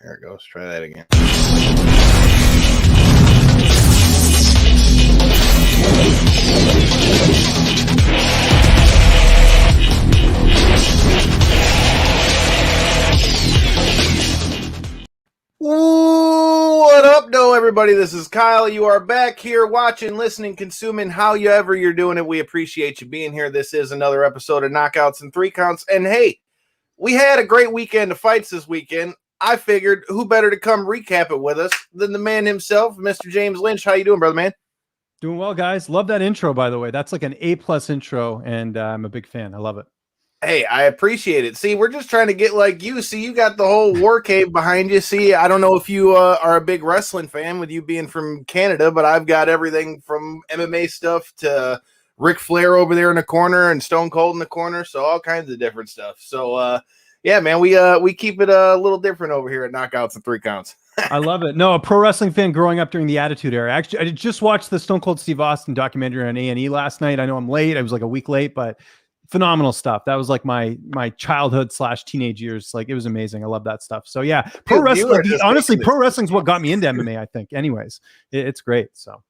There it goes. Try that again. What up, everybody? This is Kyle. You are back here watching, listening, consuming, however you're doing it. We appreciate you being here. This is another episode of Knockouts and Three Counts. And hey, we had a great weekend of fights this weekend. I figured who better to come recap it with us than the man himself, Mr. James Lynch. How you doing, brother man? Doing well, guys. Love that intro, by the way. That's like an A+ intro, and I'm a big fan. I love it. Hey, I appreciate it. See, we're just trying to get like you. See, you got the whole war cave behind you. See, I don't know if you are a big wrestling fan with you being from Canada, but I've got everything from MMA stuff to Ric Flair over there in the corner and Stone Cold in the corner. So all kinds of different stuff. So, yeah, man, we keep it a little different over here at Knockouts and Three Counts. I love it. No, a pro wrestling fan growing up during the Attitude Era. Actually, I just watched the Stone Cold Steve Austin documentary on A&E last night. I know I'm late. I was like a week late, but phenomenal stuff. That was like my childhood / teenage years. Like, it was amazing. I love that stuff. So yeah, pro wrestling. Honestly, pro wrestling's what got me into MMA. I think. Anyways, it's great. So.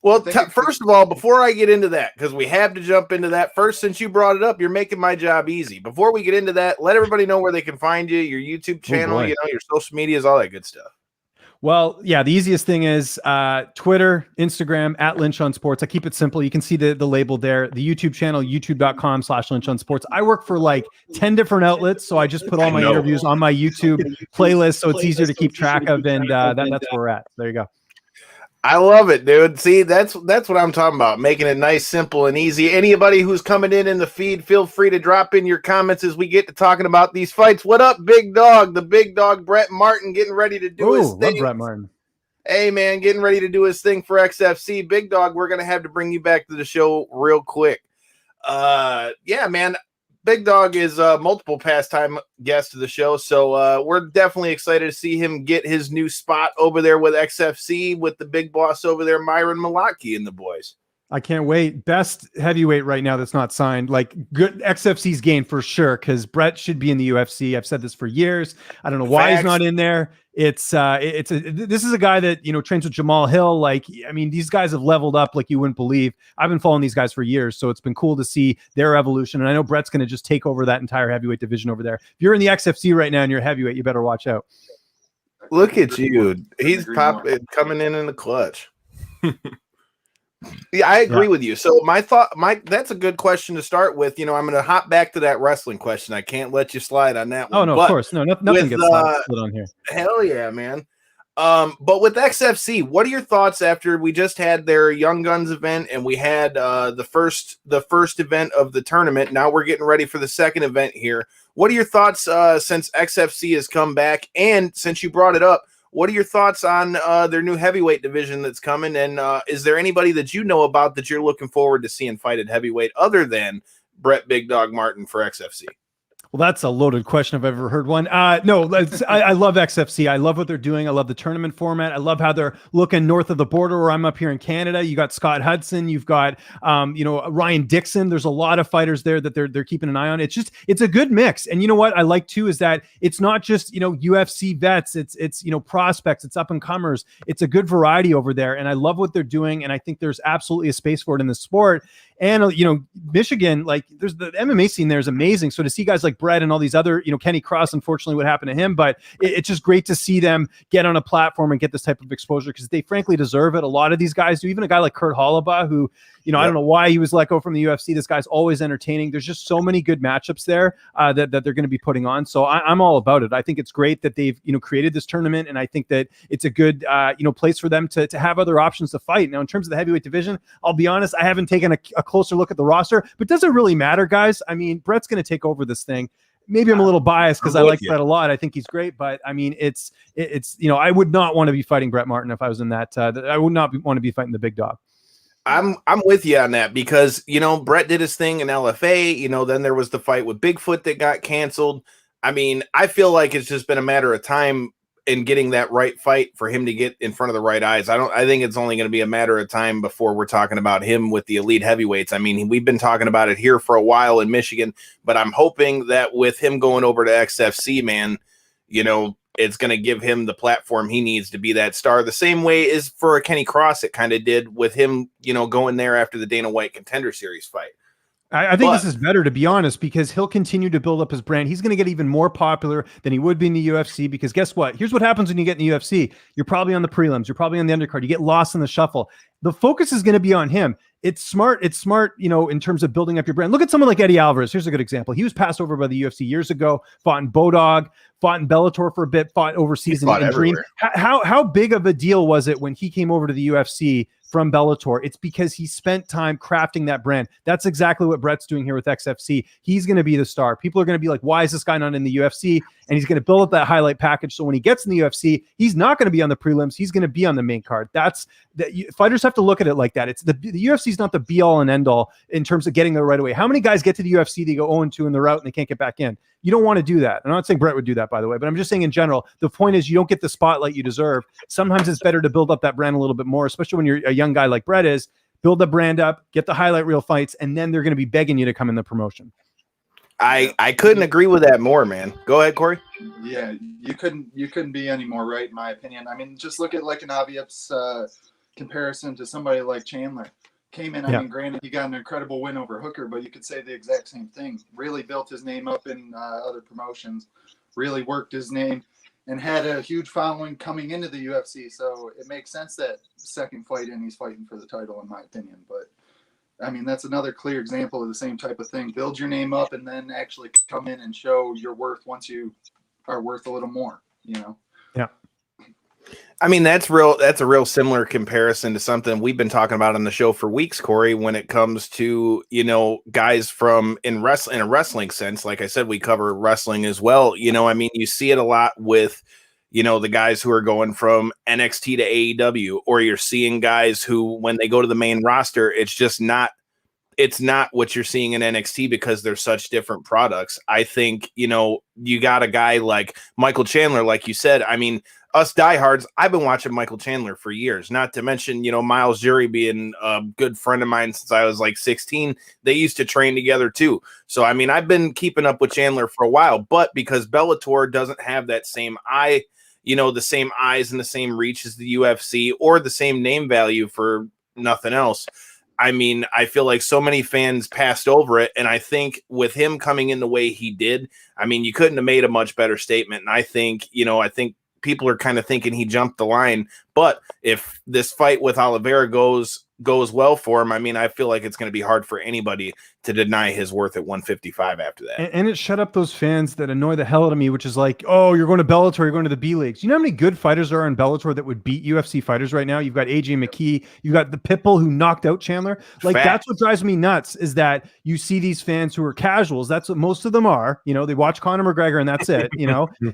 Well, first of all, before I get into that, because we have to jump into that first, since you brought it up, you're making my job easy. Before we get into that, let everybody know where they can find you, your YouTube channel, your social medias, all that good stuff. Well, yeah, the easiest thing is Twitter, Instagram, @LynchOnSports. I keep it simple. You can see the label there. The YouTube channel, youtube.com/LynchOnSports. I work for like 10 different outlets, so I just put all my interviews on my YouTube playlist, so it's easier to keep track of, and that's where we're at. There you go. I love it, dude. See, that's what I'm talking about, making it nice, simple, and easy. Anybody who's coming in the feed, feel free to drop in your comments as we get to talking about these fights. What up, big dog? The big dog, Brett Martin, getting ready to do his thing. Love Brett Martin. Hey, man, getting ready to do his thing for XFC. Big dog, we're going to have to bring you back to the show real quick. Yeah, man. Big Dog is a multiple pastime guest of the show, so we're definitely excited to see him get his new spot over there with XFC with the big boss over there, Myron Malaki and the boys. I can't wait. Best heavyweight right now that's not signed. Like, good XFC's gain for sure, because Brett should be in the UFC. I've said this for years. I don't know why he's not in there. This is a guy that, trains with Jamal Hill. Like, I mean, these guys have leveled up like you wouldn't believe. I've been following these guys for years, so it's been cool to see their evolution. And I know Brett's going to just take over that entire heavyweight division over there. If you're in the XFC right now and you're heavyweight, you better watch out. Look at you. He's coming in the clutch. Yeah, I agree with you. So that's a good question to start with. I'm going to hop back to that wrestling question. I can't let you slide on that one. Oh, no, of course. No, nothing gets slid on here. Hell yeah, man. But with XFC, what are your thoughts after we just had their Young Guns event and we had the first event of the tournament? Now we're getting ready for the second event here. What are your thoughts since XFC has come back? And since you brought it up, what are your thoughts on their new heavyweight division that's coming? And is there anybody that you know about that you're looking forward to seeing fight at heavyweight other than Brett Big Dog Martin for XFC? Well, that's a loaded question if I've ever heard one. No, I love XFC. I love what they're doing. I love the tournament format. I love how they're looking north of the border where I'm up here in Canada. You got Scott Hudson. You've got, Ryan Dixon. There's a lot of fighters there that they're keeping an eye on. It's a good mix. And you know what I like too is that it's not just, UFC vets. It's prospects. It's up and comers. It's a good variety over there. And I love what they're doing. And I think there's absolutely a space for it in the sport. And, Michigan, like, there's the MMA scene there is amazing. So to see guys like Brett and all these other, Kenny Cross, unfortunately, what happened to him, but it's just great to see them get on a platform and get this type of exposure because they frankly deserve it. A lot of these guys do. Even a guy like Kurt Hollabaugh, who, I don't know why he was let go from the UFC. This guy's always entertaining. There's just so many good matchups there that they're going to be putting on. So I'm all about it. I think it's great that they've, created this tournament. And I think that it's a good, place for them to have other options to fight. Now, in terms of the heavyweight division, I'll be honest, I haven't taken a closer look at the roster, but does it really matter, guys? I mean, Brett's going to take over this thing. Maybe I'm a little biased because I like Brett a lot. I think he's great, but I mean, it's I would not want to be fighting Brett Martin if I was in that. I would not want to be fighting the big dog. I'm with you on that because, Brett did his thing in LFA, then there was the fight with Bigfoot that got canceled. I mean, I feel like it's just been a matter of time in getting that right fight for him to get in front of the right eyes. I think it's only going to be a matter of time before we're talking about him with the elite heavyweights. I mean, we've been talking about it here for a while in Michigan, but I'm hoping that with him going over to XFC, man, it's going to give him the platform he needs to be that star. The same way is for a Kenny Cross, it kind of did with him, going there after the Dana White Contender Series fight. I think this is better, to be honest, because he'll continue to build up his brand. He's going to get even more popular than he would be in the UFC, because guess what? Here's what happens when you get in the UFC. You're probably on the prelims. You're probably on the undercard. You get lost in the shuffle. The focus is going to be on him. It's smart, in terms of building up your brand. Look at someone like Eddie Alvarez. Here's a good example. He was passed over by the UFC years ago, fought in Bodog, fought in Bellator for a bit, fought overseas in Dream. How big of a deal was it when he came over to the UFC from Bellator? It's because he spent time crafting that brand. That's exactly what Brett's doing here with XFC. He's going to be the star. People are going to be like, why is this guy not in the UFC? And he's going to build up that highlight package. So when he gets in the UFC, he's not going to be on the prelims. He's going to be on the main card. Fighters have to look at it like that. It's the UFC is not the be all and end all in terms of getting there right away. How many guys get to the UFC, they go 0-2 in the route and they can't get back in? You don't want to do that. I'm not saying Brett would do that, by the way, but I'm just saying in general, the point is you don't get the spotlight you deserve. Sometimes it's better to build up that brand a little bit more, especially when you're a young guy like Brett is. Build the brand up, get the highlight reel fights, and then they're going to be begging you to come in the promotion. I couldn't agree with that more, man. Go ahead, Corey. Yeah, you couldn't be any more right, in my opinion. I mean, just look at like an obvious comparison to somebody like Chandler. Came in, I mean, granted, he got an incredible win over Hooker, but you could say the exact same thing. Really built his name up in other promotions, really worked his name, and had a huge following coming into the UFC. So it makes sense that second fight in, he's fighting for the title, in my opinion. But I mean, that's another clear example of the same type of thing. Build your name up and then actually come in and show your worth once you are worth a little more, Yeah. I mean, that's a real similar comparison to something we've been talking about on the show for weeks, Corey, when it comes to, guys from in a wrestling sense. Like I said, we cover wrestling as well. I mean, you see it a lot with, the guys who are going from NXT to AEW, or you're seeing guys who, when they go to the main roster, it's not what you're seeing in NXT because they're such different products. I think, you got a guy like Michael Chandler, like you said. I mean, us diehards, I've been watching Michael Chandler for years, not to mention, Miles Jury being a good friend of mine since I was like 16. They used to train together too. So, I mean, I've been keeping up with Chandler for a while, but because Bellator doesn't have that same the same eyes and the same reach as the UFC, or the same name value for nothing else. I mean, I feel like so many fans passed over it. And I think with him coming in the way he did, I mean, you couldn't have made a much better statement. And I think people are kind of thinking he jumped the line. But if this fight with Oliveira goes well for him, I mean, I feel like it's going to be hard for anybody to deny his worth at 155 after that. And it shut up those fans that annoy the hell out of me, which is like, oh, you're going to Bellator, you're going to the B leagues. You know how many good fighters there are in Bellator that would beat UFC fighters right now? You've got AJ McKee, you've got the Pitbull who knocked out Chandler. Like, that's what drives me nuts, is that you see these fans who are casuals. That's what most of them are. They watch Conor McGregor and that's it.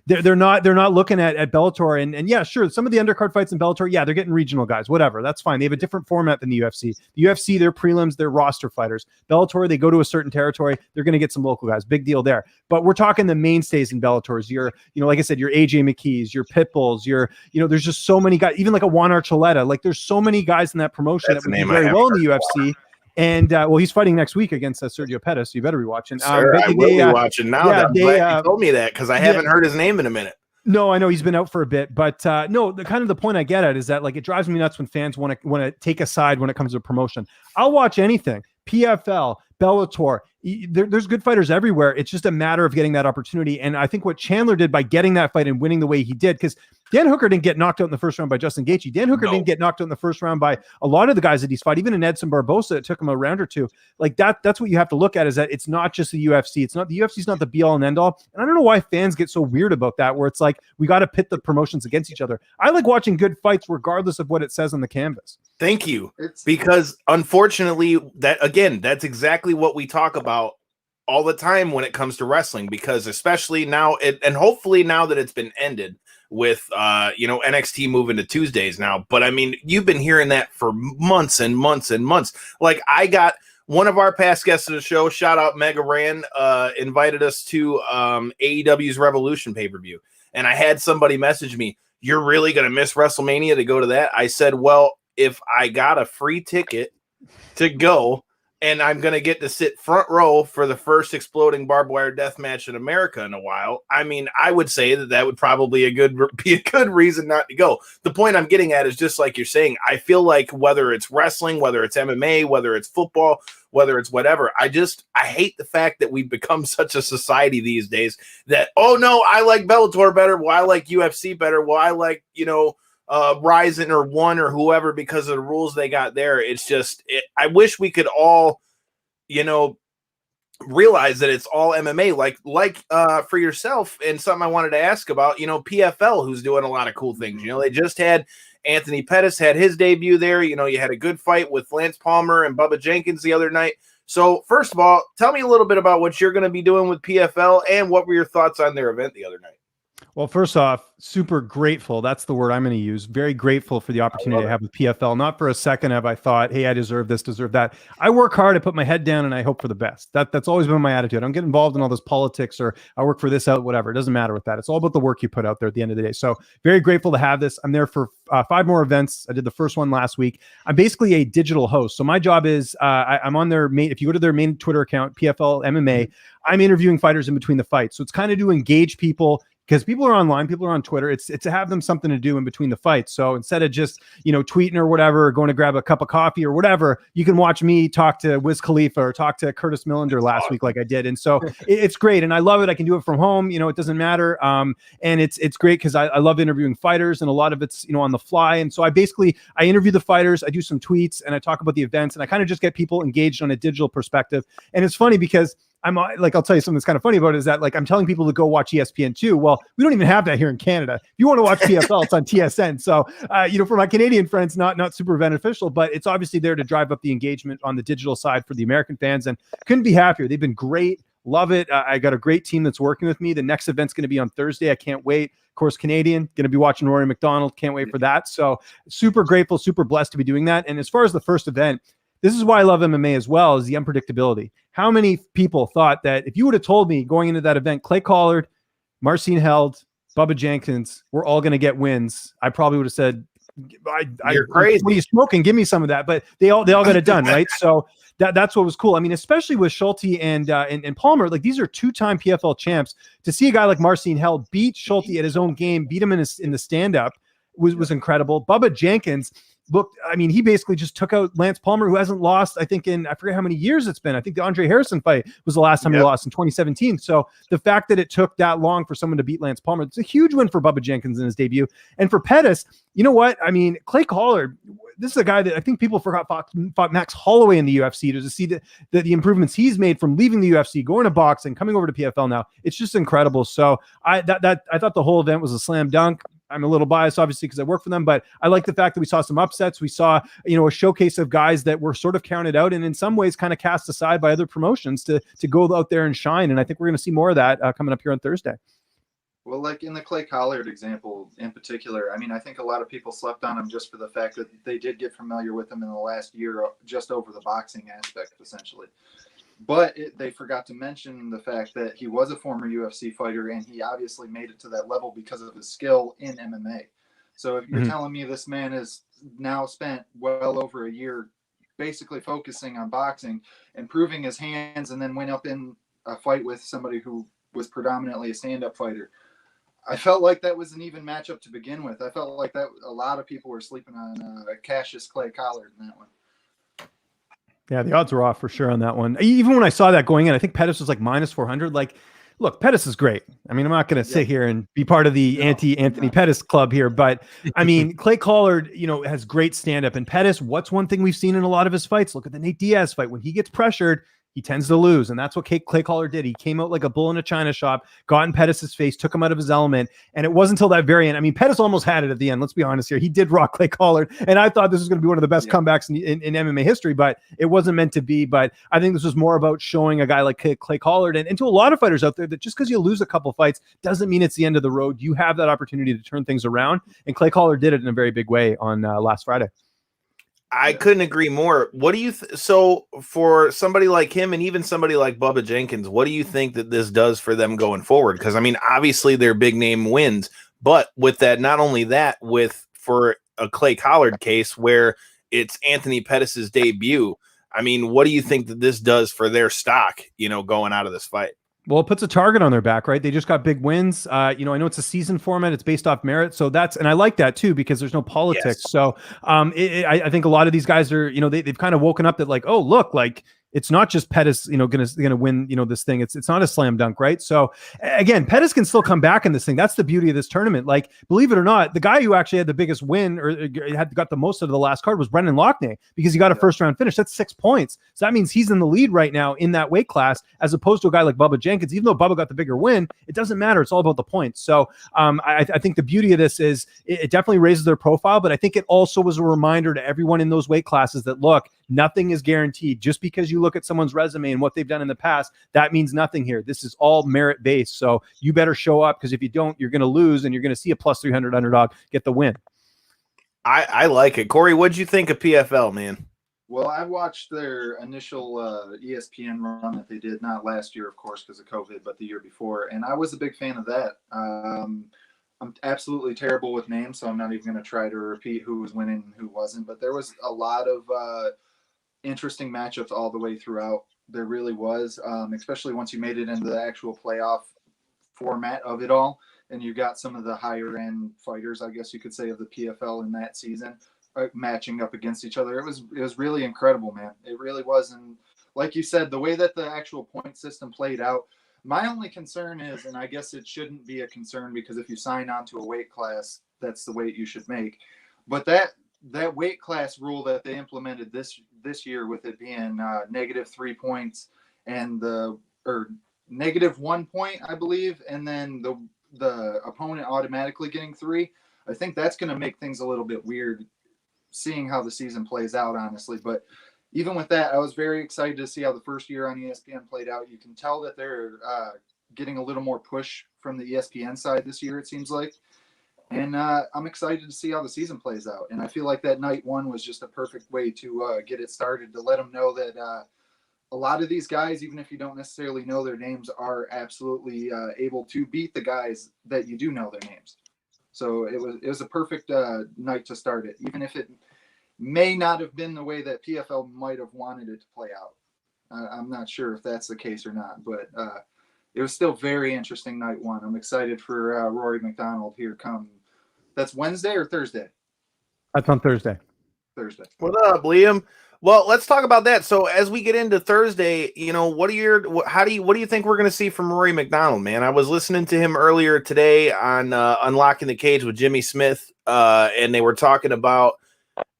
They're not looking at Bellator. And yeah, sure, some of the undercard fights in Bellator, yeah, they're getting regional guys, whatever. That's fine. They have a different format than the UFC. The UFC, they're prelims, they're roster fighters. Bellator, they go to a certain territory, they're going to get some local guys. Big deal there. But we're talking the mainstays in Bellators. Like I said, your AJ McKees, your Pitbulls, there's just so many guys, even like a Juan Archuleta. Like, there's so many guys in that promotion that would do very well in the UFC. And he's fighting next week against Sergio Pettis. So you better be watching. I will be watching now. I'm glad you told me that, because I haven't heard his name in a minute. No, I know he's been out for a bit, but no, the point I get at is that, like, it drives me nuts when fans want to take a side when it comes to promotion. I'll watch anything. PFL, Bellator, there's good fighters everywhere. It's just a matter of getting that opportunity. And I think what Chandler did by getting that fight and winning the way he did, because Dan Hooker didn't get knocked out in the first round by Justin Gaethje. Dan Hooker didn't get knocked out in the first round by a lot of the guys that he's fought, even in Edson Barbosa. It took him a round or two. Like, that's what you have to look at, is that it's not just the UFC. It's not the UFC's not the be all and end all. And I don't know why fans get so weird about that, where it's like, we got to pit the promotions against each other. I like watching good fights regardless of what it says on the canvas. Thank you. Because unfortunately, that's exactly what we talk about all the time when it comes to wrestling, because especially now, and hopefully now that it's been ended with NXT moving to Tuesdays now. But I mean, you've been hearing that for months and months and months. Like, I got one of our past guests of the show, shout out Mega Ran, invited us to AEW's Revolution pay-per-view. And I had somebody message me, "You're really going to miss WrestleMania to go to that?" I said, well, if I got a free ticket to go, and I'm going to get to sit front row for the first exploding barbed wire death match in America in a while. I mean, I would say that would probably be a good reason not to go. The point I'm getting at is just like you're saying, I feel like whether it's wrestling, whether it's MMA, whether it's football, whether it's whatever, I hate the fact that we've become such a society these days that, oh no, I like Bellator better. Well, I like UFC better. Well, I like, Ryzen or One or whoever because of the rules they got there. It's just, I wish we could all, realize that it's all MMA. Like for yourself, and something I wanted to ask about, PFL, who's doing a lot of cool things. They just had Anthony Pettis had his debut there. You had a good fight with Lance Palmer and Bubba Jenkins the other night. So first of all, tell me a little bit about what you're going to be doing with PFL and what were your thoughts on their event the other night? Well, first off, super grateful. That's the word I'm going to use. Very grateful for the opportunity I have with PFL. Not for a second have I thought, hey, I deserve this, deserve that. I work hard, I put my head down, and I hope for the best. That's always been my attitude. I don't get involved in all this politics or I work for this out, whatever. It doesn't matter with that. It's all about the work you put out there at the end of the day. So very grateful to have this. I'm there for 5 more events. I did the first one last week. I'm basically a digital host. So my job is I'm on their main, if you go to their main Twitter account, PFL MMA, I'm interviewing fighters in between the fights. So it's kind of to engage people, because people are online, people are on Twitter. It's to have them something to do in between the fights. So instead of just, tweeting or whatever, or going to grab a cup of coffee or whatever, you can watch me talk to Wiz Khalifa or talk to Curtis Millender last week like I did. And so it's great. And I love it. I can do it from home. It doesn't matter. And it's great because I love interviewing fighters, and a lot of it's, on the fly. And so I interview the fighters, I do some tweets, and I talk about the events, and I kind of just get people engaged on a digital perspective. And it's funny because I'll tell you something that's kind of funny about it is that I'm telling people to go watch ESPN2. Well, we don't even have that here in Canada. If you want to watch PFL, it's on TSN. So, for my Canadian friends, not super beneficial, but it's obviously there to drive up the engagement on the digital side for the American fans, and couldn't be happier. They've been great. Love it. I got a great team that's working with me. The next event's going to be on Thursday. I can't wait. Of course, Canadian, going to be watching Rory Mcdonald. Can't wait for that. So super grateful, super blessed to be doing that. And as far as the first event, this is why I love MMA as well, is the unpredictability. How many people thought that if you would have told me going into that event, Clay Collard, Marcin Held, Bubba Jenkins, we're all going to get wins, I probably would have said, you're crazy. What are you smoking? Give me some of that. But they all got it done, right? So that's what was cool. I mean, especially with Schulte and Palmer, these are 2-time PFL champs. To see a guy like Marcin Held beat Schulte at his own game, beat him in the stand-up was incredible. Bubba Jenkins looked, he basically just took out Lance Palmer, who hasn't lost, I think, I forget how many years it's been. I think the Andre Harrison fight was the last time he lost in 2017. So the fact that it took that long for someone to beat Lance Palmer, it's a huge win for Bubba Jenkins in his debut. And for Pettis, you know what? Clay Collard, this is a guy that I think people forgot fought Max Holloway in the UFC, to see the improvements he's made from leaving the UFC, going to boxing, coming over to PFL now. It's just incredible. So I thought the whole event was a slam dunk. I'm a little biased, obviously, because I work for them, but I like the fact that we saw some upsets. We saw, a showcase of guys that were sort of counted out and in some ways kind of cast aside by other promotions to go out there and shine. And I think we're going to see more of that coming up here on Thursday. Well, like in the Clay Collard example in particular, I think a lot of people slept on him just for the fact that they did get familiar with him in the last year, just over the boxing aspect, essentially. But they forgot to mention the fact that he was a former UFC fighter, and he obviously made it to that level because of his skill in MMA. So if you're telling me this man has now spent well over a year basically focusing on boxing, improving his hands, and then went up in a fight with somebody who was predominantly a stand-up fighter, I felt like that was an even matchup to begin with. I felt like that a lot of people were sleeping on Cassius Clay Collard in that one. Yeah, the odds were off for sure on that one. Even when I saw that going in, I think Pettis was minus 400. Look, Pettis is great. I'm not going to sit here and be part of the anti-Anthony Pettis club here, but Clay Collard, has great stand-up. And Pettis, what's one thing we've seen in a lot of his fights? Look at the Nate Diaz fight. When he gets pressured, he tends to lose, and that's what Clay Collard did. He came out like a bull in a china shop, got in Pettis' face, took him out of his element, and it wasn't until that very end. Pettis almost had it at the end. Let's be honest here. He did rock Clay Collard, and I thought this was going to be one of the best comebacks in MMA history, but it wasn't meant to be. But I think this was more about showing a guy like Clay Collard, and to a lot of fighters out there, that just because you lose a couple fights doesn't mean it's the end of the road. You have that opportunity to turn things around, and Clay Collard did it in a very big way on last Friday. I couldn't agree more. What do you so for somebody like him and even somebody like Bubba Jenkins, what do you think that this does for them going forward? Because obviously they're big name wins, but with that, not only that, for a Clay Collard case where it's Anthony Pettis' debut, I mean, what do you think that this does for their stock, going out of this fight? Well, it puts a target on their back, right? They just got big wins. I know it's a season format. It's based off merit. So and I like that too, because there's no politics. Yes. So I think a lot of these guys are, they've kind of woken up that like, oh, look, like, it's not just Pettis, gonna win, this thing. It's not a slam dunk, right? So again, Pettis can still come back in this thing. That's the beauty of this tournament. Like, believe it or not, the guy who actually had the biggest win or got the most out of the last card was Brendan Loughnane, because he got a first round finish. That's 6 points. So that means he's in the lead right now in that weight class, as opposed to a guy like Bubba Jenkins. Even though Bubba got the bigger win, it doesn't matter. It's all about the points. So I think the beauty of this is it definitely raises their profile, but I think it also was a reminder to everyone in those weight classes that, look, nothing is guaranteed. Just because you look at someone's resume and what they've done in the past, that means nothing here. This is all merit based. So you better show up, because if you don't, you're going to lose, and you're going to see a plus 300 underdog get the win. I like it. Corey, what'd you think of PFL, man? Well, I watched their initial ESPN run that they did, not last year, of course, because of COVID, but the year before. And I was a big fan of that. I'm absolutely terrible with names, so I'm not even going to try to repeat who was winning and who wasn't. But there was a lot of interesting matchups all the way throughout. There really was, especially once you made it into the actual playoff format of it all, and you got some of the higher end fighters, I guess you could say, of the PFL in that season matching up against each other. It was really incredible, man. It really was. And like you said, the way that the actual point system played out, my only concern is, and I guess it shouldn't be a concern, because if you sign on to a weight class, that's the weight you should make. But that weight class rule that they implemented this year, with it being -3 points and or -1 point, I believe, and then the opponent automatically getting 3, I think that's going to make things a little bit weird, seeing how the season plays out, honestly. But even with that, I was very excited to see how the first year on ESPN played out. You can tell that they're getting a little more push from the ESPN side this year, it seems like. And I'm excited to see how the season plays out. And I feel like that night one was just a perfect way to get it started, to let them know that a lot of these guys, even if you don't necessarily know their names, are absolutely able to beat the guys that you do know their names. So it was a perfect night to start it, even if it may not have been the way that PFL might have wanted it to play out. I'm not sure if that's the case or not, but it was still very interesting night one. I'm excited for Rory Mcdonald here come. That's Wednesday or Thursday? That's on Thursday. Thursday. What up, Liam? Well, let's talk about that. So as we get into Thursday, what do you think we're going to see from Rory Mcdonald, man? I was listening to him earlier today on Unlocking the Cage with Jimmy Smith, and they were talking about,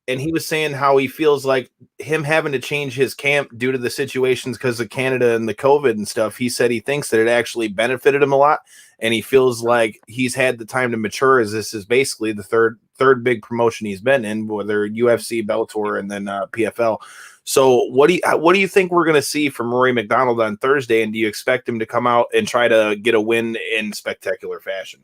and he was saying how he feels like him having to change his camp due to the situations because of Canada and the COVID and stuff. He said he thinks that it actually benefited him a lot, and he feels like he's had the time to mature, as this is basically the third big promotion he's been in, whether UFC, Bellator, and then PFL. So what do you think we're going to see from Rory Mcdonald on Thursday, and do you expect him to come out and try to get a win in spectacular fashion?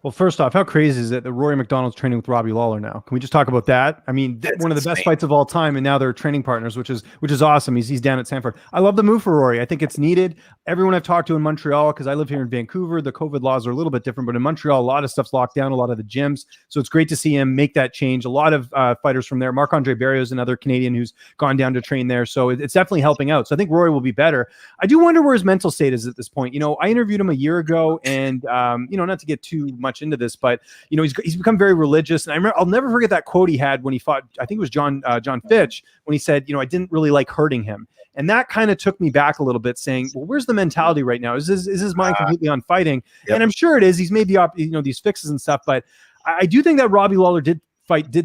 Well, first off, how crazy is it that Rory Mcdonald's training with Robbie Lawler now? Can we just talk about that? I mean, one of the best fights of all time, and now they're training partners, which is awesome. He's down at Sanford. I love the move for Rory. I think it's needed. Everyone I've talked to in Montreal, because I live here in Vancouver, the COVID laws are a little bit different, but in Montreal, a lot of stuff's locked down, a lot of the gyms. So it's great to see him make that change. A lot of fighters from there. Marc-Andre Barrios is another Canadian who's gone down to train there. So it's definitely helping out. So I think Rory will be better. I do wonder where his mental state is at this point. I interviewed him a year ago, and not to get too much into this, but he's become very religious. And I'll never forget that quote he had when he fought, I think it was John Fitch, when he said, I didn't really like hurting him. And that kind of took me back a little bit, saying, well, where's the mentality right now? Is his mind completely on fighting? Yep. And I'm sure it is. He's made these fixes and stuff, but I do think that Robbie Lawler did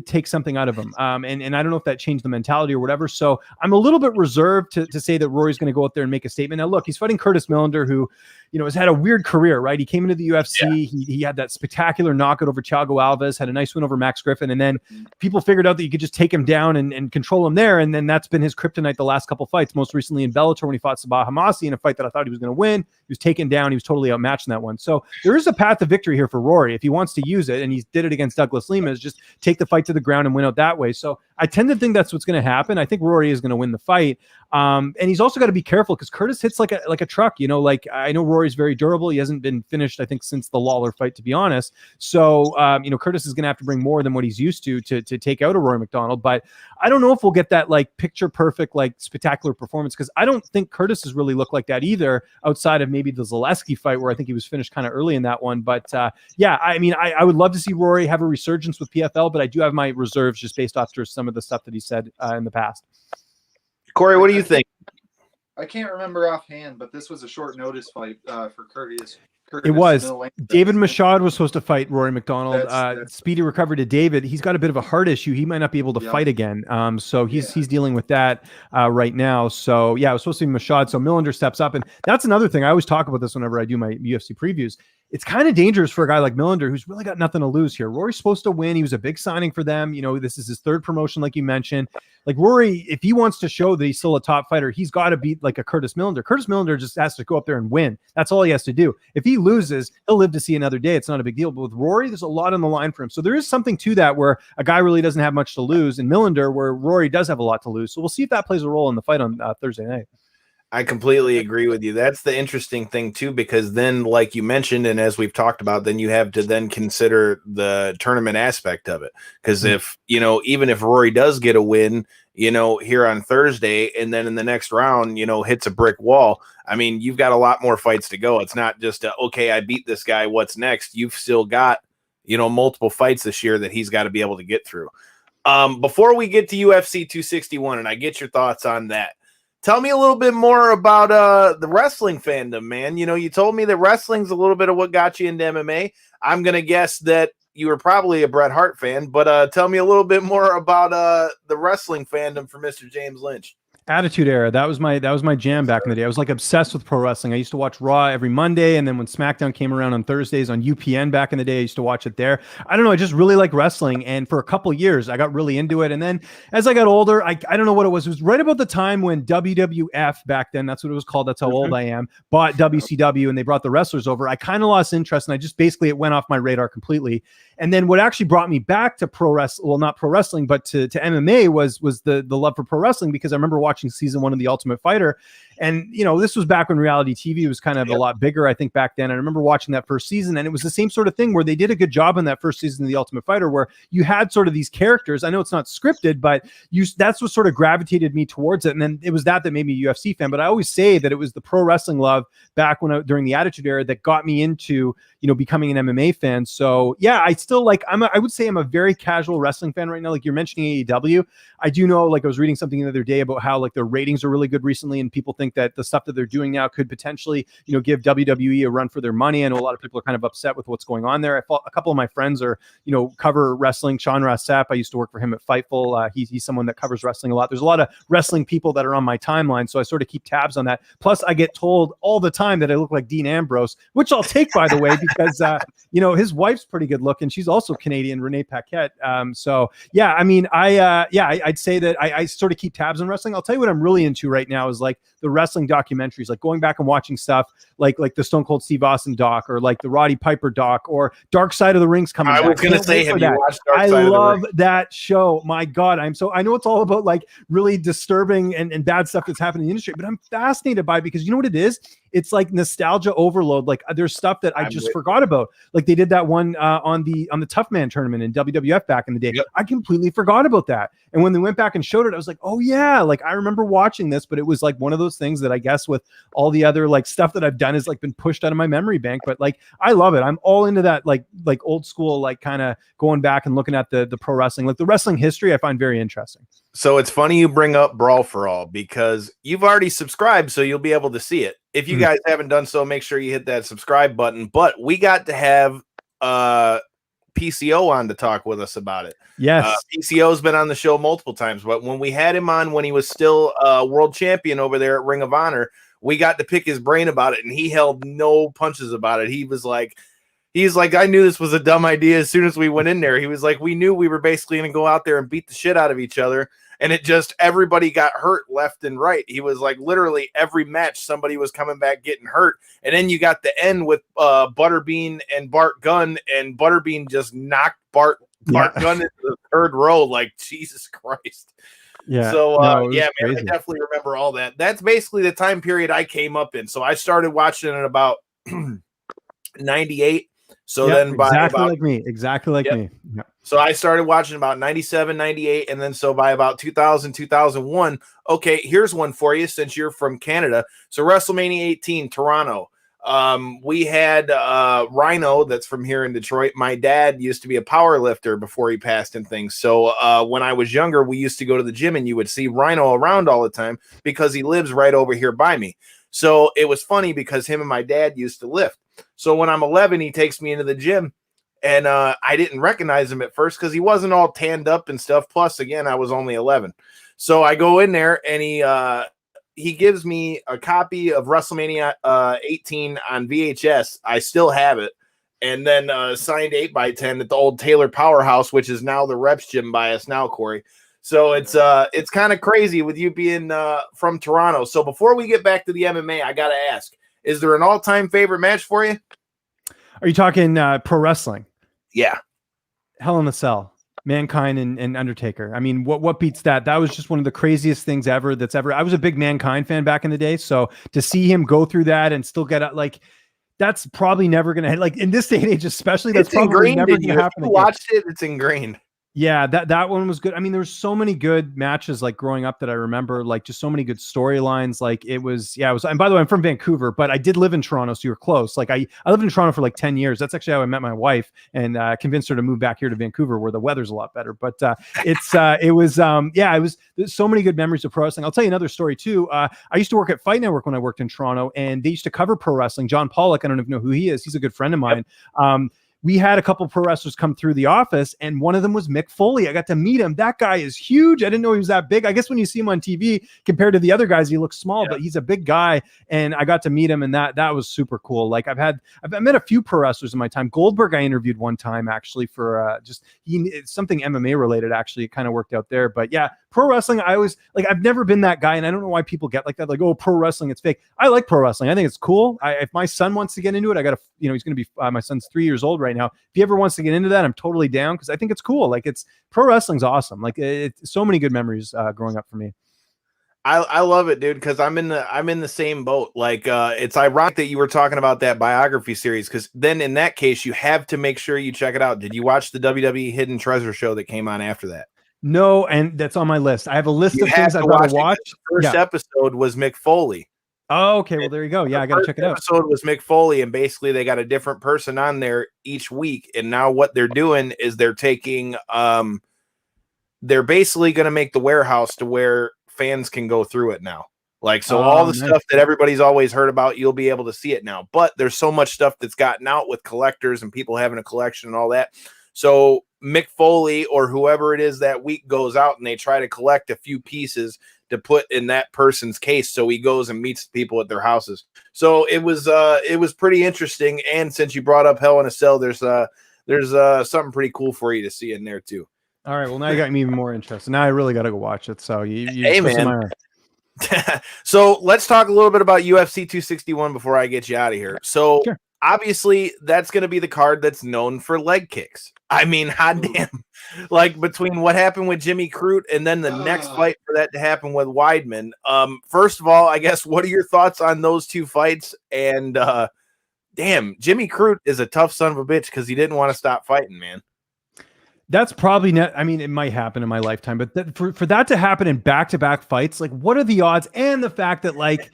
take something out of him. And I don't know if that changed the mentality or whatever. So I'm a little bit reserved to say that Rory's going to go out there and make a statement. Now, look, he's fighting Curtis Millender, who, has had a weird career, right? He came into the UFC. Yeah. He had that spectacular knockout over Thiago Alves, had a nice win over Max Griffin. And then people figured out that you could just take him down and control him there. And then that's been his kryptonite the last couple fights, most recently in Bellator when he fought Sabah Hamasi in a fight that I thought he was going to win. He was taken down. He was totally outmatched in that one. So there is a path to victory here for Rory if he wants to use it. And he did it against Douglas Lima, is just take the fight to the ground and win out that way. So I tend to think that's what's going to happen. I think Rory is going to win the fight. And he's also got to be careful because Curtis hits like a truck. You know, like I know Rory's very durable. He hasn't been finished, I think, since the Lawler fight, to be honest. So you know, Curtis is going to have to bring more than what he's used to take out a Rory McDonald. But I don't know if we'll get that like picture perfect, like spectacular performance, because I don't think Curtis has really looked like that either, outside of maybe the Zaleski fight where I think he was finished kind of early in that one. But yeah, I mean, I would love to see Rory have a resurgence with PFL, but I do have my reserves just based off some of the stuff that he said in the past. Corey, what do you think? I can't remember offhand, but this was a short notice fight for Curtis. It was. David Machad was supposed to fight Rory McDonald. That's speedy recovery to David. He's got a bit of a heart issue. He might not be able to fight again. So he's dealing with that right now. So yeah, it was supposed to be Machad. So Millender steps up. And that's another thing. I always talk about this whenever I do my UFC previews. It's kind of dangerous for a guy like Millender who's really got nothing to lose here. Rory's supposed to win. He was a big signing for them. You know, this is his third promotion, like you mentioned. Like Rory, if he wants to show that he's still a top fighter, he's got to beat like a Curtis Millender. Curtis Millender just has to go up there and win. That's all he has to do. If he loses, he'll live to see another day. It's not a big deal. But with Rory, there's a lot on the line for him. So there is something to that where a guy really doesn't have much to lose, and Millender, where Rory does have a lot to lose. So we'll see if that plays a role in the fight on Thursday night. I completely agree with you. That's the interesting thing too, because then, like you mentioned, and as we've talked about, then you have to then consider the tournament aspect of it. Because if, you know, even if Rory does get a win, you know, here on Thursday, and then in the next round, you know, hits a brick wall, I mean, you've got a lot more fights to go. It's not just okay, I beat this guy, what's next? You've still got, you know, multiple fights this year that he's got to be able to get through. Before we get to UFC 261, and I get your thoughts on that, tell me a little bit more about the wrestling fandom, man. You know, you told me that wrestling's a little bit of what got you into MMA. I'm going to guess that you were probably a Bret Hart fan, but tell me a little bit more about the wrestling fandom for Mr. James Lynch. Attitude Era. That was my jam back in the day. I was like obsessed with pro wrestling. I used to watch Raw every Monday, and then when SmackDown came around on Thursdays on UPN back in the day, I used to watch it there. I don't know, I just really like wrestling, and for a couple years I got really into it. And then as I got older, I don't know what it was. It was right about the time when WWF, back then, that's what it was called, that's how old I am, bought WCW, and they brought the wrestlers over. I kind of lost interest, and I just basically, it went off my radar completely. And then what actually brought me back to pro wrestling, well, not pro wrestling, but to MMA was the love for pro wrestling, because I remember watching season 1 of The Ultimate Fighter. And, you know, this was back when reality TV was kind of a lot bigger, I think, back then. I remember watching that first season, and it was the same sort of thing where they did a good job in that first season of The Ultimate Fighter, where you had sort of these characters. I know it's not scripted, but that's what sort of gravitated me towards it. And then it was that made me a UFC fan. But I always say that it was the pro wrestling love back during the Attitude Era that got me into, you know, becoming an MMA fan. So yeah, I still like, I would say I'm a very casual wrestling fan right now. Like you're mentioning AEW. I do know, like I was reading something the other day about how like their ratings are really good recently, and people think that the stuff that they're doing now could potentially, you know, give WWE a run for their money. I know a lot of people are kind of upset with what's going on there. A couple of my friends are, you know, cover wrestling. Sean Rossap, I used to work for him at Fightful. He's someone that covers wrestling a lot. There's a lot of wrestling people that are on my timeline, so I sort of keep tabs on that. Plus, I get told all the time that I look like Dean Ambrose, which I'll take, by the way, because you know, his wife's pretty good looking. She's also Canadian, Renee Paquette. So yeah, I mean, I'd say that I sort of keep tabs on wrestling. I'll tell you what I'm really into right now is like the wrestling documentaries, like going back and watching stuff like the Stone Cold Steve Austin doc, or like the Roddy Piper doc, or Dark Side of the Ring's coming back. I was going to say, have you watched Dark Side of the Ring? I love that show. My God, I know it's all about like really disturbing and bad stuff that's happening in the industry, but I'm fascinated by it because you know what it is? It's like nostalgia overload. Like there's stuff that I just forgot about. Like they did that one on the Tough Man tournament in WWF back in the day. Yep. I completely forgot about that. And when they went back and showed it, I was like, oh yeah, like I remember watching this, but it was like one of those things that I guess with all the other like stuff that I've done has like been pushed out of my memory bank. But like I love it. I'm all into that like old school, like kind of going back and looking at the pro wrestling, like the wrestling history I find very interesting. So it's funny you bring up Brawl for All because you've already subscribed, so you'll be able to see it. If you guys haven't done so, make sure you hit that subscribe button. But we got to have PCO on to talk with us about it. Yes. PCO's been on the show multiple times, but when we had him on when he was still world champion over there at Ring of Honor, we got to pick his brain about it, and he held no punches about it. He's like, I knew this was a dumb idea as soon as we went in there. He was like, we knew we were basically going to go out there and beat the shit out of each other. And it just, everybody got hurt left and right. He was like, literally every match, somebody was coming back getting hurt. And then you got the end with Butterbean and Bart Gunn, and Butterbean just knocked Bart Gunn into the third row. Like, Jesus Christ. Yeah. So No, it was yeah, man, I crazy. definitely remember all that. That's basically the time period I came up in. So I started watching it about 98. So Yep, then by exactly about like me. Exactly like yep. me. Yep. So I started watching about 97, 98, and then so by about 2000, 2001, okay, here's one for you since you're from Canada. So WrestleMania 18, Toronto. We had Rhino that's from here in Detroit. My dad used to be a power lifter before he passed and things. So when I was younger, we used to go to the gym and you would see Rhino around all the time because he lives right over here by me. So it was funny because him and my dad used to lift. So when I'm 11, he takes me into the gym. And I didn't recognize him at first because he wasn't all tanned up and stuff. Plus, again, I was only 11. So I go in there and he gives me a copy of WrestleMania 18 on VHS. I still have it. And then signed 8x10 at the old Taylor Powerhouse, which is now the Reps Gym by us now, Corey. So it's kind of crazy with you being from Toronto. So before we get back to the MMA, I got to ask, is there an all-time favorite match for you? Are you talking pro wrestling? Yeah. Hell in a Cell, Mankind and Undertaker. I mean, what beats that? That was just one of the craziest things ever that's ever. I was a big Mankind fan back in the day. So to see him go through that and still get out, like, that's probably never going to, like, in this day and age, especially, that's it's probably never going to happen. If you watched it, it's ingrained. Yeah, that one was good. I mean, there's so many good matches like growing up that I remember, like just so many good storylines. Like it was. And by the way, I'm from Vancouver, but I did live in Toronto, so you're close. Like I lived in Toronto for like 10 years. That's actually how I met my wife and convinced her to move back here to Vancouver where the weather's a lot better. But it was there's so many good memories of pro wrestling. I'll tell you another story too. I used to work at Fight Network when I worked in Toronto, and they used to cover pro wrestling. John Pollock, I don't even know who he is. He's a good friend of mine. Yep. We had a couple pro wrestlers come through the office, and one of them was Mick Foley. I got to meet him. That guy is huge. I didn't know he was that big. I guess when you see him on TV compared to the other guys, he looks small, but he's a big guy. And I got to meet him, and that was super cool. Like I've met a few pro wrestlers in my time. Goldberg, I interviewed one time actually for something MMA related. Actually, it kind of worked out there. But yeah, pro wrestling, I always like. I've never been that guy, and I don't know why people get like that. Like, oh, pro wrestling, it's fake. I like pro wrestling. I think it's cool. If my son wants to get into it, I got to. He's going to be. My son's 3 years old right now. If he ever wants to get into that, I'm totally down because I think it's cool. Like it's pro wrestling's awesome. Like it's so many good memories growing up for me. I love it, dude, because I'm in the same boat. Like it's ironic that you were talking about that biography series, because then in that case you have to make sure you check it out. Did you watch the WWE Hidden Treasure show that came on after that? No, and that's on my list. I have a list of things I've got to watch. The first episode was Mick Foley. Oh, okay. Well, there you go. Yeah, I got to check it out. The episode was Mick Foley, and basically they got a different person on there each week. And now what they're doing is they're taking, they're basically going to make the warehouse to where fans can go through it now. Like, so all the stuff that everybody's always heard about, you'll be able to see it now. But there's so much stuff that's gotten out with collectors and people having a collection and all that. So Mick Foley or whoever it is that week goes out and they try to collect a few pieces to put in that person's case. So he goes and meets people at their houses. So it was pretty interesting. And since you brought up Hell in a Cell, there's something pretty cool for you to see in there too. All right. Well, now you got me even more interested. Now I really got to go watch it. So hey, man. So let's talk a little bit about UFC 261 before I get you out of here. So sure. Obviously that's going to be the card that's known for leg kicks. I mean, hot damn, like between what happened with Jimmy Crute and then the next fight for that to happen with Weidman. First of all, I guess, what are your thoughts on those two fights? And damn, Jimmy Crute is a tough son of a bitch because he didn't want to stop fighting, man. That's probably not, I mean, it might happen in my lifetime, but for that to happen in back-to-back fights, like what are the odds? And the fact that like,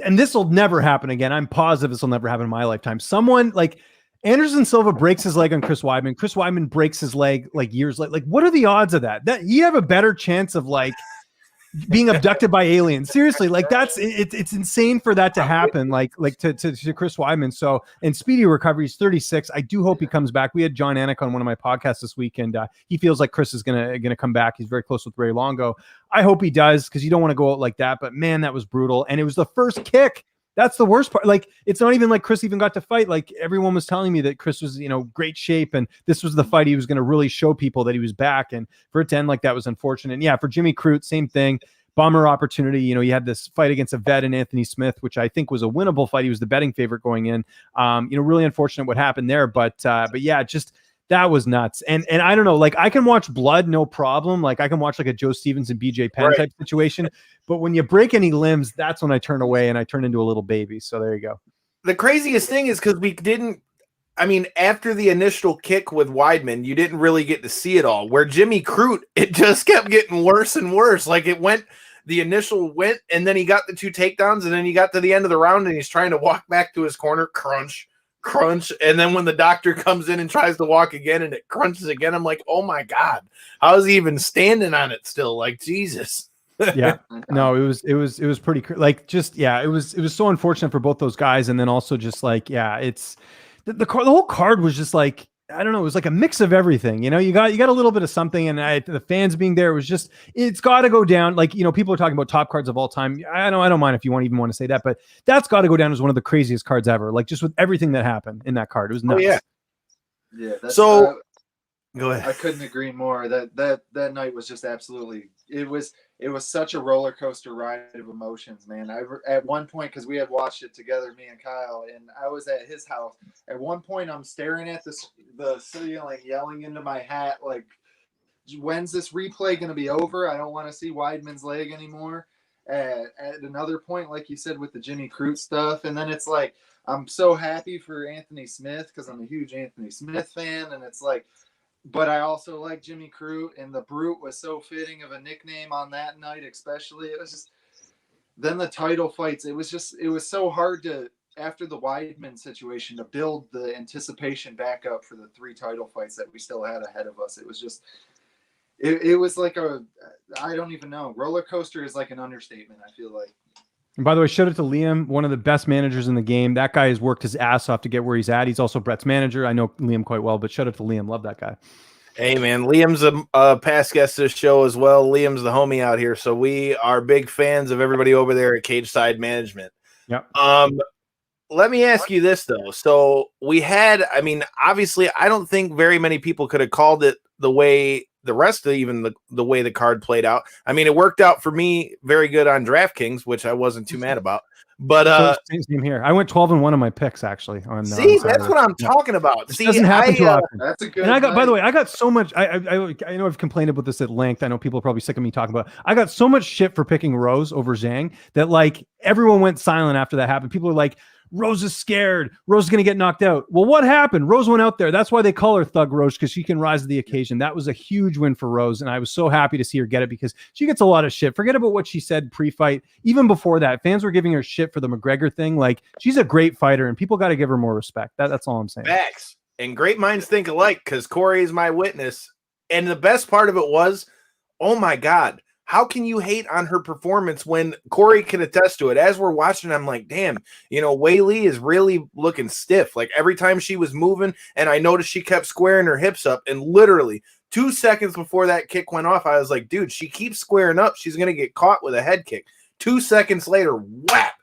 and this will never happen again. I'm positive this will never happen in my lifetime. Someone like Anderson Silva breaks his leg on Chris Weidman. Chris Weidman breaks his leg like years later. Like, what are the odds of that? That you have a better chance of like being abducted by aliens. Seriously, like it's insane for that to happen. Like to Chris Weidman. So, and speedy recovery. He's 36. I do hope he comes back. We had John Anik on one of my podcasts this week, and he feels like Chris is gonna come back. He's very close with Ray Longo. I hope he does because you don't want to go out like that. But man, that was brutal, and it was the first kick. That's the worst part. Like, it's not even like Chris even got to fight. Like, everyone was telling me that Chris was, great shape, and this was the fight he was going to really show people that he was back. And for it to end like that was unfortunate. And yeah, for Jimmy Crute, same thing. Bummer opportunity. He had this fight against a vet and Anthony Smith, which I think was a winnable fight. He was the betting favorite going in. Really unfortunate what happened there. But yeah, just That was nuts. And I don't know, like I can watch blood, no problem. Like I can watch like a Joe Stevens and BJ Penn type situation. But when you break any limbs, that's when I turn away and I turn into a little baby. So there you go. The craziest thing is because we didn't, I mean, after the initial kick with Weidman, you didn't really get to see it all. Where Jimmy Crute, it just kept getting worse and worse. Like it went, the initial went, and then he got the 2 takedowns, and then he got to the end of the round, and he's trying to walk back to his corner, crunch, and then when the doctor comes in and tries to walk again, and it crunches again, I'm like, oh my God, how is he even standing on it still? Like, Jesus. Yeah, no, it was pretty like just it was so unfortunate for both those guys, and then also just like it's the whole card was just like, I don't know, it was like a mix of everything. You know, you got a little bit of something, and the fans being there, it was just, it's got to go down. Like, you know, people are talking about top cards of all time. I don't mind if you want to say that, but that's got to go down as one of the craziest cards ever. Like just with everything that happened in that card, it was nuts. Oh, yeah. That's, so go ahead. I couldn't agree more. That night was just absolutely, it was such a roller coaster ride of emotions, man. At one point, because we had watched it together, me and Kyle, and I was at his house. At one point, I'm staring at the ceiling, yelling into my hat, like, when's this replay going to be over? I don't want to see Weidman's leg anymore. At another point, like you said, with the Jimmy Crute stuff, and then it's like, I'm so happy for Anthony Smith because I'm a huge Anthony Smith fan, and it's like, but I also like Jimmy Crute, and the Brute was so fitting of a nickname on that night, especially. It was just, then the title fights, it was so hard to, after the Weidman situation, to build the anticipation back up for the 3 title fights that we still had ahead of us. It was just, it was like I don't even know. Roller coaster is like an understatement, I feel like. And by the way, shout out to Liam, one of the best managers in the game. That guy has worked his ass off to get where he's at. He's also Brett's manager. I know Liam quite well, but shout out to Liam. Love that guy. Hey, man, Liam's a past guest of this show as well. Liam's the homie out here, so we are big fans of everybody over there at Cage Side Management. Yep. Let me ask you this, though. So we had, I mean, obviously, I don't think very many people could have called it the way the rest of even the way the card played out. I mean, it worked out for me very good on DraftKings, which I wasn't too mad about. But same here. I went 12-1 on my picks actually. See, that's what I'm talking about. See, doesn't happen too often. That's a good. And I got, by the way, I got so much. I know I've complained about this at length. I know people are probably sick of me talking about it. I got so much shit for picking Rose over Zhang that like everyone went silent after that happened. People are like, Rose is scared. Rose is going to get knocked out. Well, what happened? Rose went out there. That's why they call her Thug Rose, because she can rise to the occasion. That was a huge win for Rose, and I was so happy to see her get it because she gets a lot of shit. Forget about what she said pre-fight. Even before that, fans were giving her shit for the McGregor thing. Like, she's a great fighter, and people got to give her more respect. That's all I'm saying. Facts. And great minds think alike, because Corey is my witness. And the best part of it was, oh my God, how can you hate on her performance when Corey can attest to it? As we're watching, I'm like, damn, you know, Wei Li is really looking stiff. Like every time she was moving, and I noticed she kept squaring her hips up, and literally 2 seconds before that kick went off, I was like, dude, she keeps squaring up. She's going to get caught with a head kick. 2 seconds later, whap,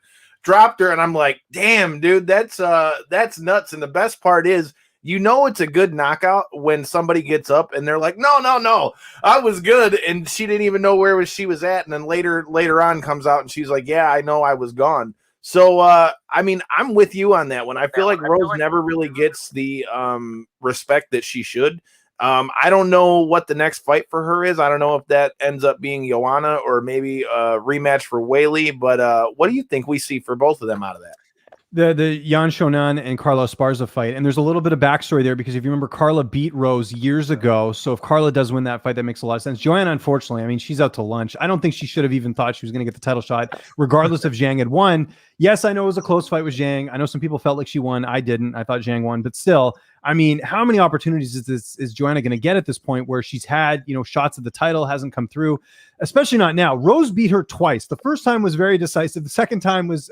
dropped her. And I'm like, damn, dude, that's nuts. And the best part is, you know, it's a good knockout when somebody gets up and they're like, no, I was good. And she didn't even know where she was at. And then later on comes out and she's like, yeah, I know I was gone. So, I mean, I'm with you on that one. I feel like Rose never really gets the respect that she should. I don't know what the next fight for her is. I don't know if that ends up being Joanna or maybe a rematch for Wei Li. But what do you think we see for both of them out of that? The Yan Shonan and Carla Esparza fight. And there's a little bit of backstory there because if you remember, Carla beat Rose years ago. So if Carla does win that fight, that makes a lot of sense. Joanna, unfortunately, I mean, she's out to lunch. I don't think she should have even thought she was going to get the title shot, regardless if Zhang had won. Yes, I know it was a close fight with Zhang. I know some people felt like she won. I didn't. I thought Zhang won. But still, I mean, how many opportunities is Joanna going to get at this point where she's had, you know, shots at the title, hasn't come through, especially not now. Rose beat her twice. The first time was very decisive. The second time was,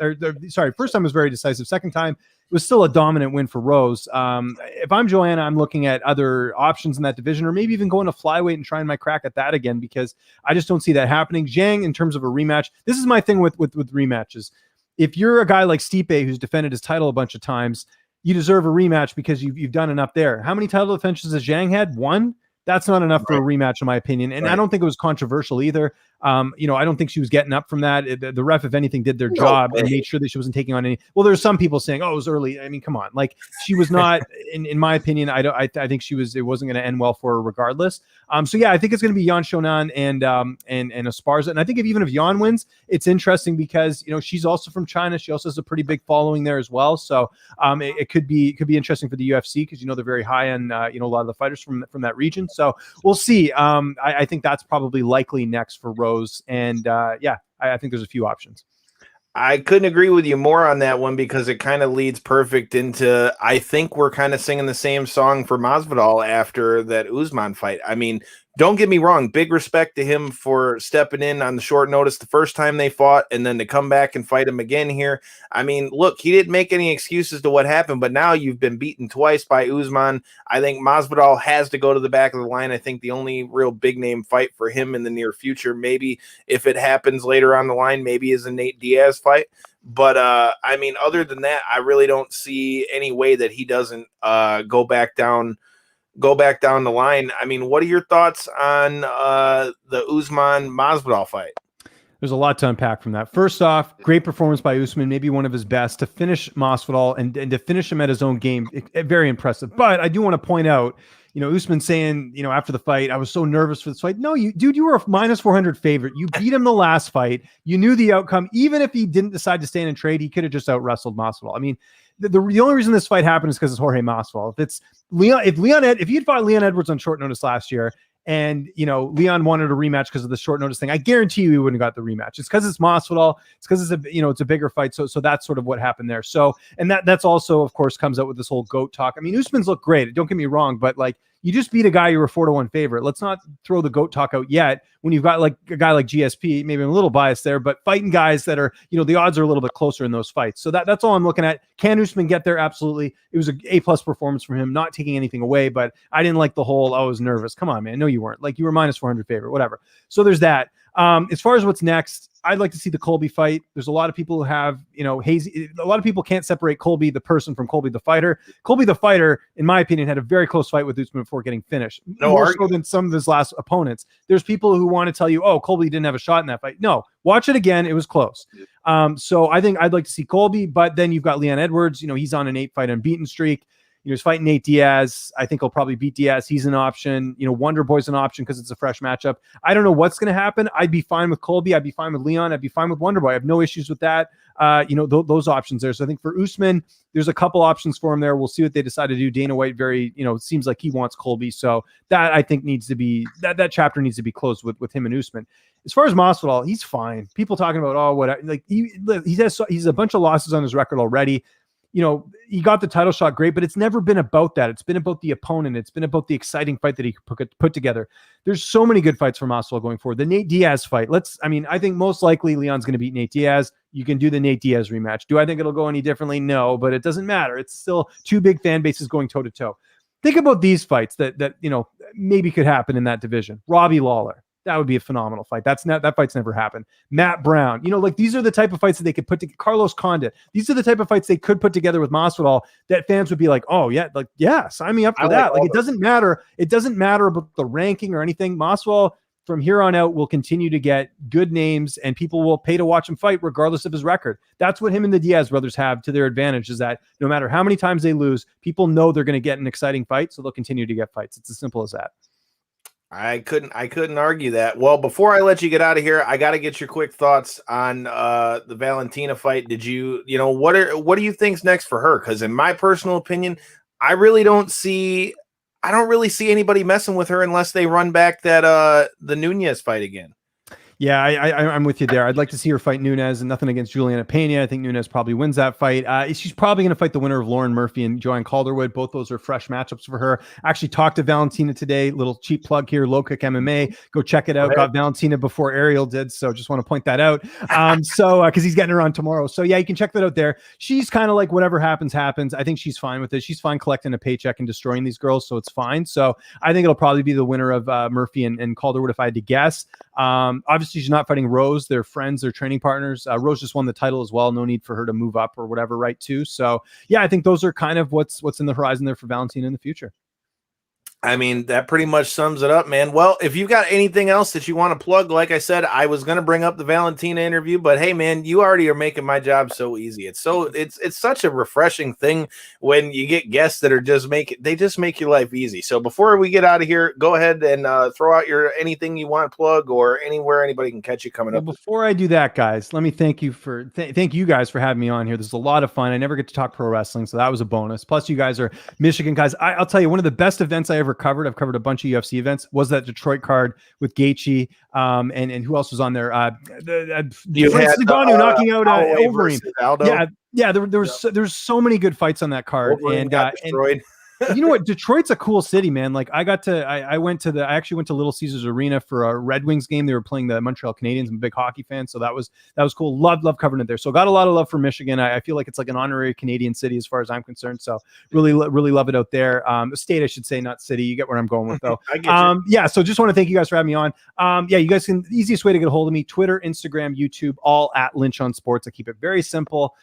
first time was very decisive. Second time it was still a dominant win for Rose. If I'm Joanna, I'm looking at other options in that division, or maybe even going to flyweight and trying my crack at that again, because I just don't see that happening. Zhang, in terms of a rematch, this is my thing with rematches. If you're a guy like Stipe who's defended his title a bunch of times, you deserve a rematch because you've done enough there. How many title defenses has Zhang had? 1? That's not enough for a rematch, in my opinion. And I don't think it was controversial either. You know, I don't think she was getting up from that. The ref, if anything, did their No job way. and made sure that she wasn't taking on any. Well, there's some people saying, "Oh, it was early." I mean, come on, like she was not. In my opinion, I think she was. It wasn't going to end well for her regardless. So yeah, I think it's going to be Yan Shonan and Esparza. And I think even if Yan wins, it's interesting because, you know, she's also from China. She also has a pretty big following there as well. So it could be interesting for the UFC because, you know, they're very high on you know, a lot of the fighters from that region. So we'll see. I think that's probably likely next for Rose. And yeah, I think there's a few options. I couldn't agree with you more on that one because it kind of leads perfect into, I think we're kind of singing the same song for Masvidal after that Usman fight. I mean, don't get me wrong, big respect to him for stepping in on the short notice the first time they fought and then to come back and fight him again here. I mean, look, he didn't make any excuses to what happened, but now you've been beaten twice by Usman. I think Masvidal has to go to the back of the line. I think the only real big name fight for him in the near future, maybe if it happens later on the line, maybe is a Nate Diaz fight. But I mean, other than that, I really don't see any way that he doesn't go back down the line. I mean, what are your thoughts on the Usman Masvidal fight? There's a lot to unpack from that. First off, great performance by Usman, maybe one of his best to finish Masvidal and to finish him at his own game. Very impressive. But I do want to point out, you know, Usman saying, you know, after the fight, I was so nervous for this fight. No, you were a minus 400 favorite. You beat him the last fight. You knew the outcome. Even if he didn't decide to stand and trade, he could have just out wrestled Masvidal. I mean, the only reason this fight happened is because it's Jorge Masvidal. If he had fought Leon Edwards on short notice last year, and, you know, Leon wanted a rematch because of the short notice thing, I guarantee you he wouldn't have got the rematch. It's because it's Masvidal. It's because it's it's a bigger fight. So that's sort of what happened there. So, and that's also, of course, comes out with this whole GOAT talk. I mean, Usman's looked great. Don't get me wrong, but like, you just beat a guy you were 4-1 favorite. Let's not throw the GOAT talk out yet when you've got like a guy like GSP. Maybe I'm a little biased there, but fighting guys that are, you know, the odds are a little bit closer in those fights. So that's all I'm looking at. Can Usman get there? Absolutely. It was an A+ performance from him, not taking anything away, but I didn't like the whole, I was nervous. Come on, man. No, you weren't. Like, you were minus 400 favorite, whatever. So there's that. As far as what's next, I'd like to see the Colby fight. There's a lot of people who have, you know, hazy. A lot of people can't separate Colby the person from Colby the fighter. Colby the fighter, in my opinion, had a very close fight with Usman before getting finished. More so than some of his last opponents. There's people who want to tell you, oh, Colby didn't have a shot in that fight. No, watch it again. It was close. So I think I'd like to see Colby, but then you've got Leon Edwards. You know, he's on an 8-fight unbeaten streak. You know, he's fighting Nate Diaz. I think he'll probably beat Diaz. He's an option. You know, Wonder Boy's an option because it's a fresh matchup. I don't know what's going to happen. I'd be fine with Colby. I'd be fine with Leon. I'd be fine with Wonder Boy. I have no issues with that. You know, those options there. So I think for Usman, there's a couple options for him there. We'll see what they decide to do. Dana White it seems like he wants Colby. So that I think needs to be, that chapter needs to be closed with him and Usman. As far as Masvidal, he's fine. People talking about, oh, what, like he's a bunch of losses on his record already. You know, he got the title shot, great, but it's never been about that. It's been about the opponent. It's been about the exciting fight that he put together. There's so many good fights for Masvidal going forward. The Nate Diaz fight. I think most likely Leon's going to beat Nate Diaz. You can do the Nate Diaz rematch. Do I think it'll go any differently? No, but it doesn't matter. It's still two big fan bases going toe to toe. Think about these fights that you know, maybe could happen in that division. Robbie Lawler. That would be a phenomenal fight. That fight's never happened. Matt Brown, you know, like these are the type of fights that they could put together. Carlos Condit. These are the type of fights they could put together with Masvidal that fans would be like, oh yeah, like, yeah, sign me up for that. Like, it doesn't matter. It doesn't matter about the ranking or anything. Masvidal from here on out will continue to get good names and people will pay to watch him fight regardless of his record. That's what him and the Diaz brothers have to their advantage, is that no matter how many times they lose, people know they're going to get an exciting fight. So they'll continue to get fights. It's as simple as that. I couldn't argue that. Well, before I let you get out of here, I got to get your quick thoughts on the Valentina fight. Did you know, what do you think's next for her? Because in my personal opinion, I don't really see anybody messing with her unless they run back that the Nunez fight again. Yeah, I'm with you there. I'd like to see her fight Nunez, and nothing against Juliana Pena. I think Nunez probably wins that fight. She's probably going to fight the winner of Lauren Murphy and Joanne Calderwood. Both those are fresh matchups for her. I actually talked to Valentina today. Little cheap plug here, Low Kick MMA. Go check it out. Got Valentina before Ariel did, so just want to point that out. Because he's getting her on tomorrow. So yeah, you can check that out there. She's kind of like whatever happens, happens. I think she's fine with it. She's fine collecting a paycheck and destroying these girls, so it's fine. So I think it'll probably be the winner of Murphy and Calderwood if I had to guess. Obviously, she's not fighting Rose. They're friends. They're training partners. Rose just won the title as well. No need for her to move up or whatever, right? Too. So yeah, I think those are kind of what's in the horizon there for Valentina in the future. I mean, that pretty much sums it up, man. Well, if you've got anything else that you want to plug, like I said, I was going to bring up the Valentina interview, but hey, man, you already are making my job so easy. It's such a refreshing thing when you get guests that are just make your life easy. So before we get out of here, go ahead and throw out your anything you want to plug or anywhere anybody can catch you coming up. Before I do that, guys, let me thank you for thank you guys for having me on here. This is a lot of fun. I never get to talk pro wrestling, so that was a bonus. Plus, you guys are Michigan guys. I'll tell you, one of the best events I ever covered. I've covered a bunch of UFC events. Was that Detroit card with Gaethje, and who else was on there? You had Ngannou knocking out Overeem. Yeah. There's so many good fights on that card, Overeem got destroyed. You know what? Detroit's a cool city, man. Like I actually went to Little Caesars Arena for a Red Wings game. They were playing the Montreal Canadiens. I'm a big hockey fan, so that was cool. Love covering it there. So got a lot of love for Michigan. I feel like it's like an honorary Canadian city as far as I'm concerned. So really love it out there. State, I should say, not city. You get where I'm going with though. I get you. Yeah. So just want to thank you guys for having me on. Yeah, you guys can, the easiest way to get a hold of me, Twitter, Instagram, YouTube, all at Lynch on Sports. I keep it very simple.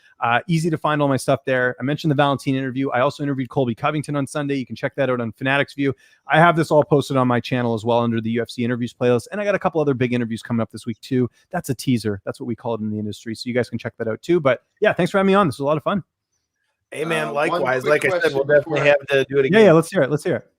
Easy to find all my stuff there. I mentioned the Valentina interview. I also interviewed Colby Covington on Sunday. You can check that out on Fanatics View. I have this all posted on my channel as well under the UFC interviews playlist. And I got a couple other big interviews coming up this week too. That's a teaser. That's what we call it in the industry. So you guys can check that out too. But yeah, thanks for having me on. This was a lot of fun. Hey man, likewise. Like I said, we'll definitely have to do it again. Yeah, let's hear it.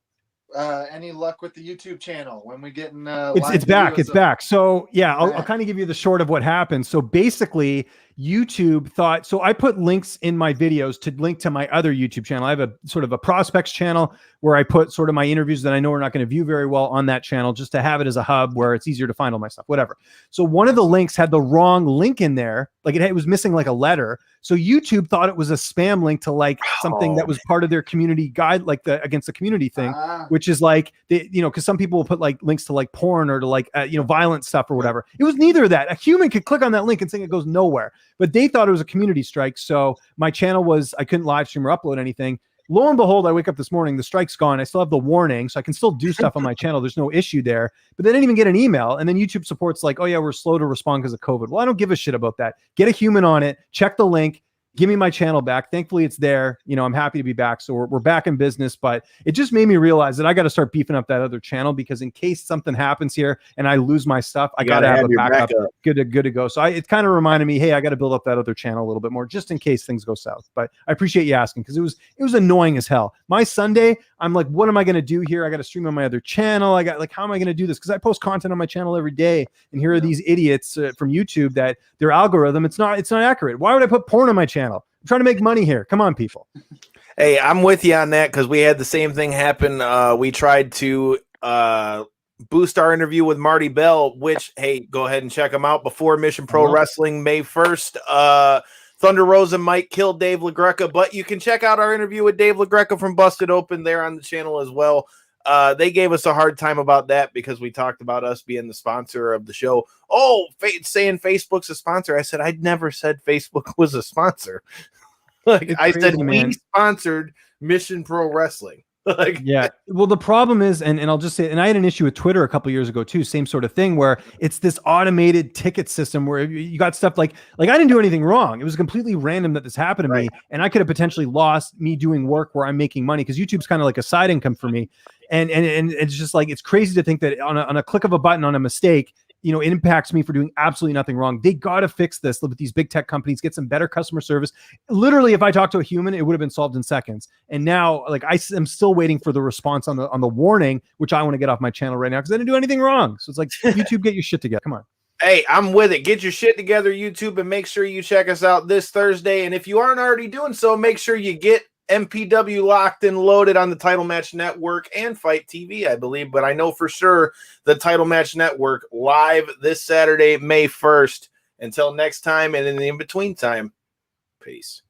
Any luck with the YouTube channel when we get in? It's back. So yeah, I'll kind of give you the short of what happened. So basically, YouTube thought, so I put links in my videos to link to my other YouTube channel. I have a sort of a prospects channel where I put sort of my interviews that I know are not going to view very well on that channel, just to have it as a hub where it's easier to find all my stuff, whatever. So one of the links had the wrong link in there. Like it was missing like a letter. So YouTube thought it was a spam link to like something that was part of their community guide, like the against the community thing, which is like, because some people will put like links to like porn or to like, violent stuff or whatever. It was neither of that. A human could click on that link and think it goes nowhere, but they thought it was a community strike. So my channel I couldn't live stream or upload anything. Lo and behold, I wake up this morning, the strike's gone. I still have the warning, so I can still do stuff on my channel. There's no issue there, but they didn't even get an email. And then YouTube support's like, oh yeah, we're slow to respond because of COVID. Well, I don't give a shit about that. Get a human on it, check the link, give me my channel back. Thankfully it's there. I'm happy to be back. So we're back in business, but it just made me realize that I got to start beefing up that other channel, because in case something happens here and I lose my stuff, I got to have a backup good to go. So it kind of reminded me, hey, I got to build up that other channel a little bit more just in case things go south. But I appreciate you asking, because it was annoying as hell. My Sunday, I'm like, what am I going to do here? I got to stream on my other channel. I got like, how am I going to do this? Because I post content on my channel every day, and here are these idiots from YouTube that their algorithm, it's not accurate. Why would I put porn on my channel? I'm trying to make money here. Come on, people. Hey, I'm with you on that, because we had the same thing happen. We tried to boost our interview with Marty Bell, which, hey, go ahead and check him out before Mission Pro Wrestling May 1st. Thunder Rosa might kill Dave LaGreca, but you can check out our interview with Dave LaGreca from Busted Open there on the channel as well. They gave us a hard time about that because we talked about us being the sponsor of the show. Oh, saying Facebook's a sponsor. I said, I'd never said Facebook was a sponsor. I said, we sponsored Mission Pro Wrestling. Yeah. Well, the problem is, and I'll just say, and I had an issue with Twitter a couple years ago too, same sort of thing, where it's this automated ticket system where you got stuff like I didn't do anything wrong. It was completely random that this happened to me, and I could have potentially lost me doing work where I'm making money, because YouTube's kind of like a side income for me. And it's just like, it's crazy to think that on a click of a button, on a mistake, it impacts me for doing absolutely nothing wrong. They got to fix this with these big tech companies, get some better customer service. Literally, if I talked to a human, it would have been solved in seconds. And now, I am still waiting for the response on the warning, which I want to get off my channel right now because I didn't do anything wrong. So it's like, YouTube, get your shit together. Come on. Hey, I'm with it. Get your shit together, YouTube, and make sure you check us out this Thursday. And if you aren't already doing so, make sure you get MPW locked and loaded on the Title Match Network and Fight TV, I believe. But I know for sure the Title Match Network live this Saturday, May 1st. Until next time, and in the in-between time, peace.